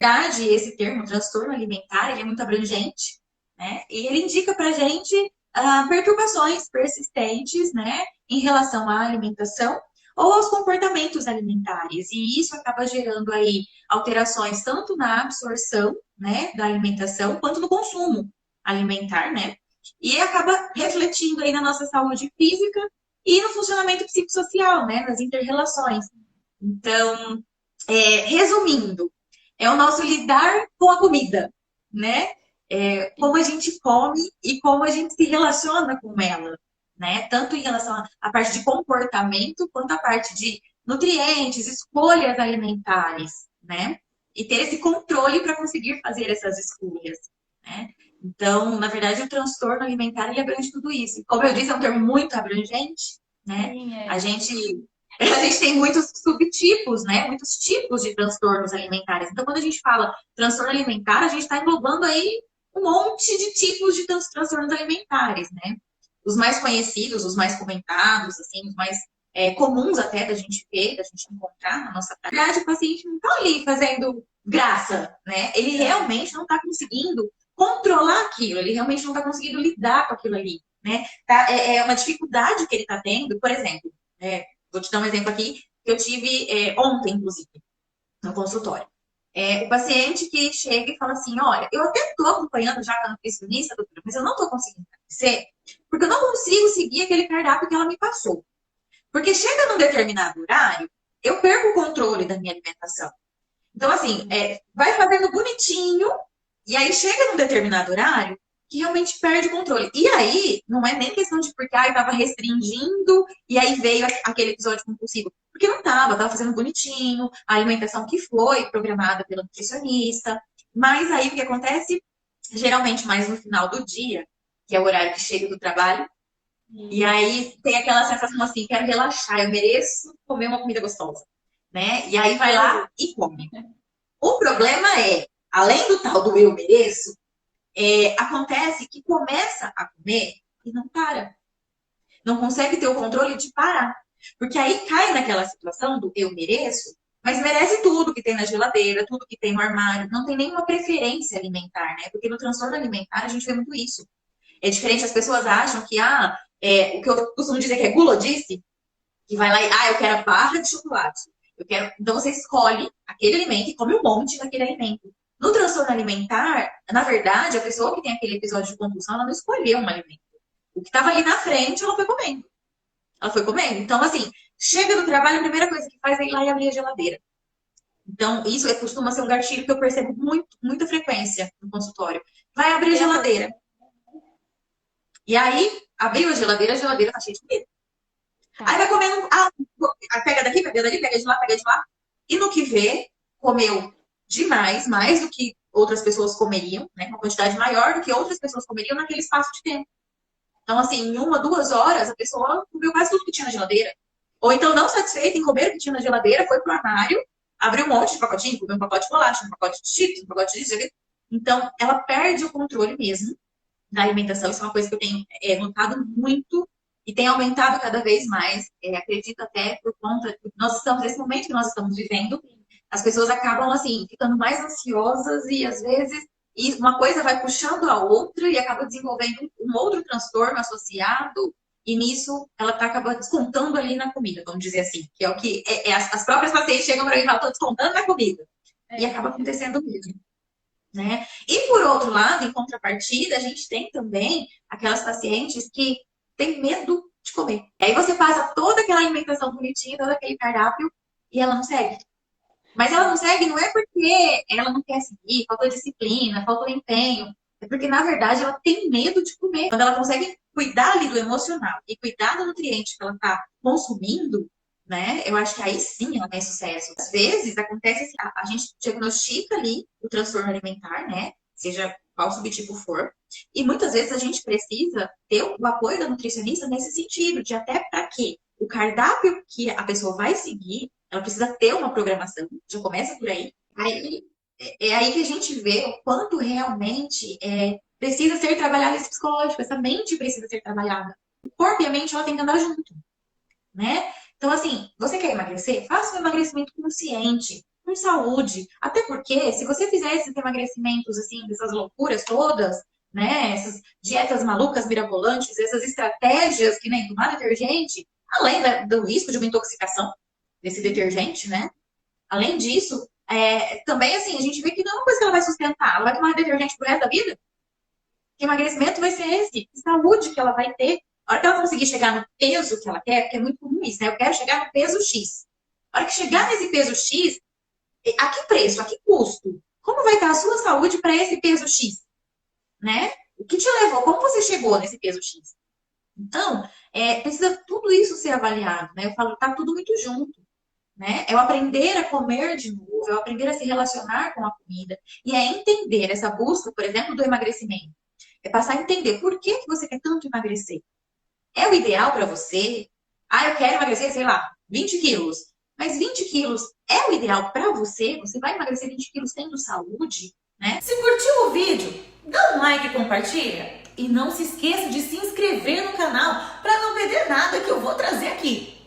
verdade, esse termo, transtorno alimentar, ele é muito abrangente, né? E ele indica para a gente perturbações persistentes, né, em relação à alimentação ou aos comportamentos alimentares. E isso acaba gerando aí alterações tanto na absorção, né, da alimentação, quanto no consumo alimentar, né? E acaba refletindo aí na nossa saúde física e no funcionamento psicossocial, né, nas interrelações. Então, resumindo, é o nosso lidar com a comida, né? Como a gente come e como a gente se relaciona com ela, né? Tanto em relação à parte de comportamento, quanto à parte de nutrientes, escolhas alimentares, né? E ter esse controle para conseguir fazer essas escolhas, né? Então, na verdade, o transtorno alimentar ele abrange tudo isso. Como eu disse, é um termo muito abrangente, né? Sim, A é. gente a gente tem muitos subtipos, né? Muitos tipos de transtornos alimentares. Então, quando a gente fala transtorno alimentar, a gente está englobando aí um monte de tipos de transtornos alimentares, né? Os mais conhecidos, os mais comentados, assim, os mais comuns até da gente ver, da gente encontrar na nossa prática. Na verdade, o paciente não está ali fazendo graça, né? Ele Aham. realmente não está conseguindo controlar aquilo, ele realmente não está conseguindo lidar com aquilo ali, né? É uma dificuldade que ele está tendo, por exemplo, vou te dar um exemplo aqui que eu tive ontem, inclusive, no consultório. O paciente que chega e fala assim: olha, eu até estou acompanhando já com a nutricionista, doutora, mas eu não estou conseguindo emagrecer porque eu não consigo seguir aquele cardápio que ela me passou. Porque chega num determinado horário, eu perco o controle da minha alimentação. Então, assim, vai fazendo bonitinho, e aí chega num determinado horário que realmente perde o controle. E aí, não é nem questão de porque estava restringindo e aí veio aquele episódio compulsivo. Porque não estava fazendo bonitinho, a alimentação que foi programada pela nutricionista. Mas aí o que acontece? Geralmente mais no final do dia, que é o horário que chega do trabalho, e Sim. aí tem aquela sensação assim, quero relaxar, eu mereço comer uma comida gostosa, né? E aí vai lá e come. O problema é, além do tal do eu mereço, acontece que começa a comer e não para. Não consegue ter o controle de parar. Porque aí cai naquela situação do eu mereço, mas merece tudo que tem na geladeira, tudo que tem no armário. Não tem nenhuma preferência alimentar, né? Porque no transtorno alimentar a gente vê muito isso. É diferente, as pessoas acham que, o que eu costumo dizer que é gulodice, que vai lá e, eu quero a barra de chocolate. Eu quero. Então você escolhe aquele alimento e come um monte daquele alimento. No transtorno alimentar, na verdade, a pessoa que tem aquele episódio de compulsão, ela não escolheu um alimento. O que estava ali na frente, ela foi comendo. Ela foi comendo. Então, assim, chega do trabalho, a primeira coisa que faz é ir lá e abrir a geladeira. Então, isso costuma ser um gatilho que eu percebo muita frequência no consultório. Vai abrir a Aham. geladeira. E aí, abriu a geladeira tá cheia de comida. Aí Tá. vai comendo, pega daqui, pega dali, pega de lá, pega de lá. E no que vê, comeu demais, mais do que outras pessoas comeriam, né? Uma quantidade maior do que outras pessoas comeriam naquele espaço de tempo. Então, assim, em 1, 2 horas, a pessoa comeu quase tudo que tinha na geladeira. Ou então, não satisfeita em comer o que tinha na geladeira, foi pro armário, abriu um monte de pacotinho, comeu um pacote de bolacha, um pacote de chips, um pacote de isso. Então, ela perde o controle mesmo da alimentação. Isso é uma coisa que eu tenho notado muito e tem aumentado cada vez mais. Acredito até por conta. Nós estamos, nesse momento que nós estamos vivendo, as pessoas acabam, assim, ficando mais ansiosas e às vezes uma coisa vai puxando a outra e acaba desenvolvendo um outro transtorno associado. E nisso ela acaba descontando ali na comida, vamos dizer assim, que é o que as próprias pacientes chegam para mim e falam, estou descontando na comida. E É. acaba acontecendo mesmo, né? E por outro lado, em contrapartida, a gente tem também aquelas pacientes que têm medo de comer. E aí você passa toda aquela alimentação bonitinha, todo aquele cardápio, e ela não segue. Mas ela não segue não é porque ela não quer seguir, faltou disciplina, faltou empenho. É porque, na verdade, ela tem medo de comer. Quando ela consegue cuidar ali do emocional e cuidar do nutriente que ela está consumindo, né? Eu acho que aí sim ela tem sucesso. Às vezes acontece assim, a gente diagnostica ali o transtorno alimentar, né? Seja qual subtipo for. E muitas vezes a gente precisa ter o apoio da nutricionista nesse sentido, de até para que o cardápio que a pessoa vai seguir, ela precisa ter uma programação, já começa por aí. Aí é aí que a gente vê o quanto realmente precisa ser trabalhado esse psicológico, essa mente precisa ser trabalhada. O corpo e a mente ela tem que andar junto, né? Então, assim, você quer emagrecer? Faça um emagrecimento consciente. por saúde. Até porque, se você fizer esses emagrecimentos, assim, dessas loucuras todas, né? Essas dietas malucas, mirabolantes, essas estratégias que nem tomar detergente, além do risco de uma intoxicação desse detergente, né? Além disso, também assim, a gente vê que não é uma coisa que ela vai sustentar. Ela vai tomar detergente pro resto da vida? Que emagrecimento vai ser esse? Que saúde que ela vai ter? A hora que ela conseguir chegar no peso que ela quer, porque é muito comum isso, né? Eu quero chegar no peso X. A hora que chegar nesse peso X, a que preço, a que custo? Como vai estar a sua saúde para esse peso X? Né? O que te levou? Como você chegou nesse peso X? Então, precisa tudo isso ser avaliado, né? Eu falo, tá tudo muito junto, né? É o aprender a comer de novo, é o aprender a se relacionar com a comida e é entender essa busca, por exemplo, do emagrecimento. É passar a entender por que que você quer tanto emagrecer. É o ideal para você? Ah, eu quero emagrecer, sei lá, 20 quilos. Mas 20 quilos é o ideal para você? Você vai emagrecer 20 quilos tendo saúde, né? Se curtiu o vídeo, dá um like e compartilha. E não se esqueça de se inscrever no canal para não perder nada que eu vou trazer aqui.